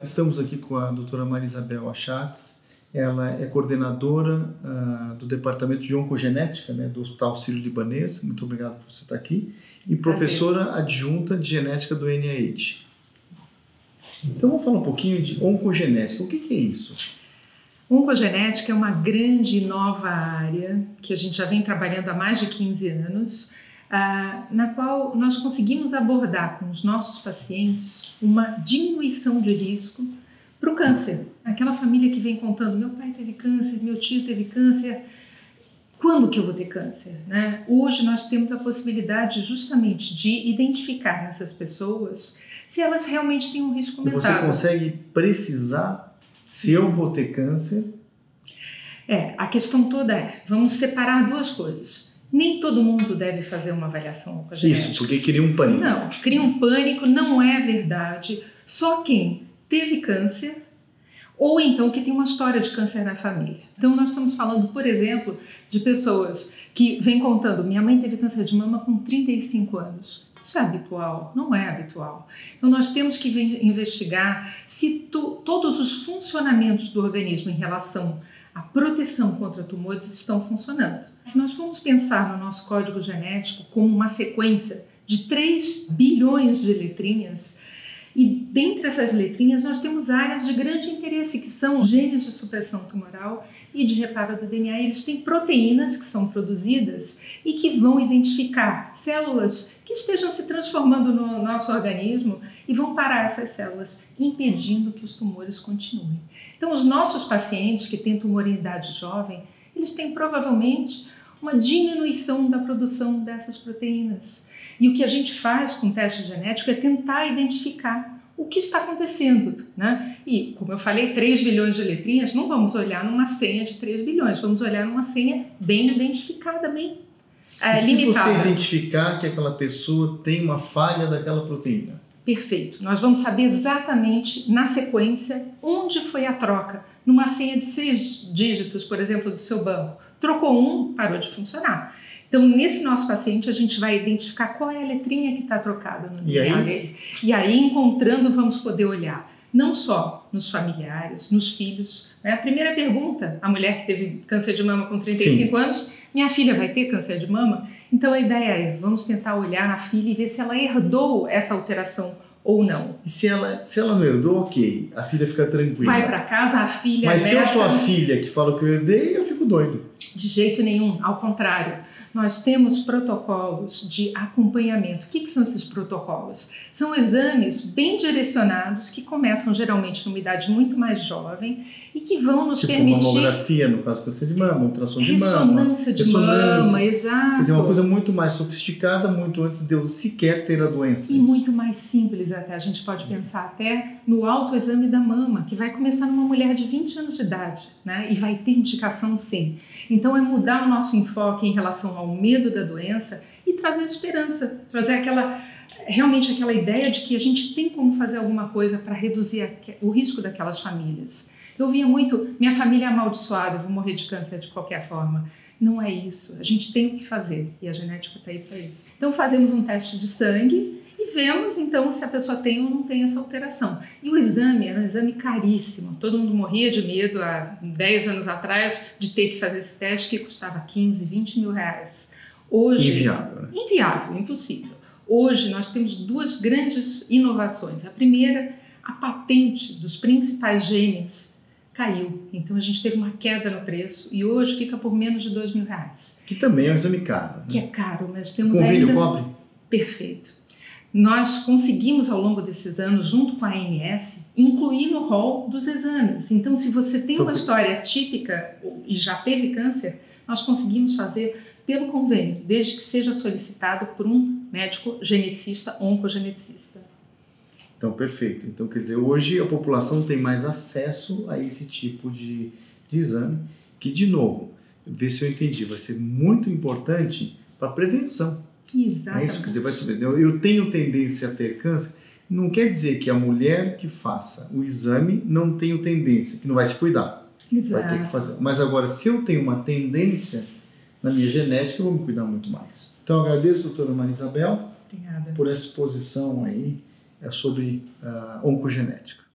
Estamos aqui com a doutora Maria Isabel Achatz. Ela é coordenadora do Departamento de Oncogenética, né, do Hospital Sírio-Libanês. Muito obrigado por você estar aqui. E professora adjunta de genética do NIH. Então vamos falar um pouquinho de oncogenética. O que é isso? Oncogenética é uma grande e nova área que a gente já vem trabalhando há mais de 15 anos, na qual nós conseguimos abordar com os nossos pacientes uma diminuição de risco para o câncer. Aquela família que vem contando, meu pai teve câncer, meu tio teve câncer, quando que eu vou ter câncer? Né? Hoje nós temos a possibilidade justamente de identificar nessas pessoas se elas realmente têm um risco aumentado. E você consegue precisar se eu vou ter câncer? A questão toda vamos separar duas coisas. Nem todo mundo deve fazer uma avaliação oncogenética. Isso, porque cria um pânico. Não, cria um pânico, não é verdade. Só quem teve câncer ou então que tem uma história de câncer na família. Então nós estamos falando, por exemplo, de pessoas que vêm contando, minha mãe teve câncer de mama com 35 anos. Isso é habitual? Não é habitual. Então nós temos que investigar se todos os funcionamentos do organismo em relação à proteção contra tumores estão funcionando. Se nós formos pensar no nosso código genético como uma sequência de 3 bilhões de letrinhas, e dentre essas letrinhas nós temos áreas de grande interesse, que são genes de supressão tumoral e de reparo do DNA. Eles têm proteínas que são produzidas e que vão identificar células que estejam se transformando no nosso organismo e vão parar essas células, impedindo que os tumores continuem. Então, os nossos pacientes que têm tumor em idade jovem, eles têm provavelmente uma diminuição da produção dessas proteínas. E o que a gente faz com o teste genético é tentar identificar o que está acontecendo, né? E, como eu falei, 3 bilhões de letrinhas, não vamos olhar numa senha de 3 bilhões, vamos olhar numa senha bem identificada, bem limitada. Se você identificar que aquela pessoa tem uma falha daquela proteína? Perfeito. Nós vamos saber exatamente, na sequência, onde foi a troca. Numa senha de 6 dígitos, por exemplo, do seu banco. Trocou um, parou de funcionar. Então, nesse nosso paciente, a gente vai identificar qual é a letrinha que está trocada no DNA dele. E aí, encontrando, vamos poder olhar não só nos familiares, nos filhos. Né? A primeira pergunta, a mulher que teve câncer de mama com 35 anos, minha filha vai ter câncer de mama? Então, a ideia é, vamos tentar olhar na filha e ver se ela herdou essa alteração ou não. E se ela não herdou, ok, a filha fica tranquila. Vai para casa, a filha... Mas se eu sou a filha que fala que eu herdei, eu fico doido. De jeito nenhum, ao contrário. Nós temos protocolos de acompanhamento. O que são esses protocolos? São exames bem direcionados que começam geralmente numa idade muito mais jovem e que vão nos permitir... Uma mamografia, no caso do câncer de mama, ultrassom de mama. Ressonância de mama, exato. Quer dizer, uma coisa muito mais sofisticada, muito antes de eu sequer ter a doença. E muito mais simples até. A gente pode pensar até no autoexame da mama, que vai começar numa mulher de 20 anos de idade, né? E vai ter indicação sim. Então é mudar o nosso enfoque em relação ao medo da doença e trazer esperança, trazer realmente aquela ideia de que a gente tem como fazer alguma coisa para reduzir o risco daquelas famílias. Eu via muito, minha família é amaldiçoada, eu vou morrer de câncer de qualquer forma. Não é isso, a gente tem o que fazer e a genética está aí para isso. Então fazemos um teste de sangue e vemos então se a pessoa tem ou não tem essa alteração. E o exame era um exame caríssimo, todo mundo morria de medo há 10 anos atrás de ter que fazer esse teste que custava 15, 20 mil reais. Hoje, inviável, né? Inviável, impossível. Hoje nós temos 2 grandes inovações. A primeira, a patente dos principais genes caiu, então a gente teve uma queda no preço e hoje fica por menos de 2 mil reais. Que também é um exame caro, né? Que é caro, mas temos convênio ainda... cobre? Perfeito. Nós conseguimos ao longo desses anos, junto com a ANS, incluir no rol dos exames. Então, se você tem uma história típica e já teve câncer, nós conseguimos fazer pelo convênio, desde que seja solicitado por um médico geneticista, oncogeneticista. Então, perfeito. Então, quer dizer, hoje a população tem mais acesso a esse tipo de exame, que, de novo, ver se eu entendi, vai ser muito importante para a prevenção. Exatamente. É isso, quer dizer, vai saber, eu tenho tendência a ter câncer, não quer dizer que a mulher que faça o exame não tenha tendência, que não vai se cuidar. Exato. Vai ter que fazer. Mas agora, se eu tenho uma tendência na minha genética, eu vou me cuidar muito mais. Então, eu agradeço, doutora Maria Isabel, Obrigada, por essa exposição aí sobre oncogenética.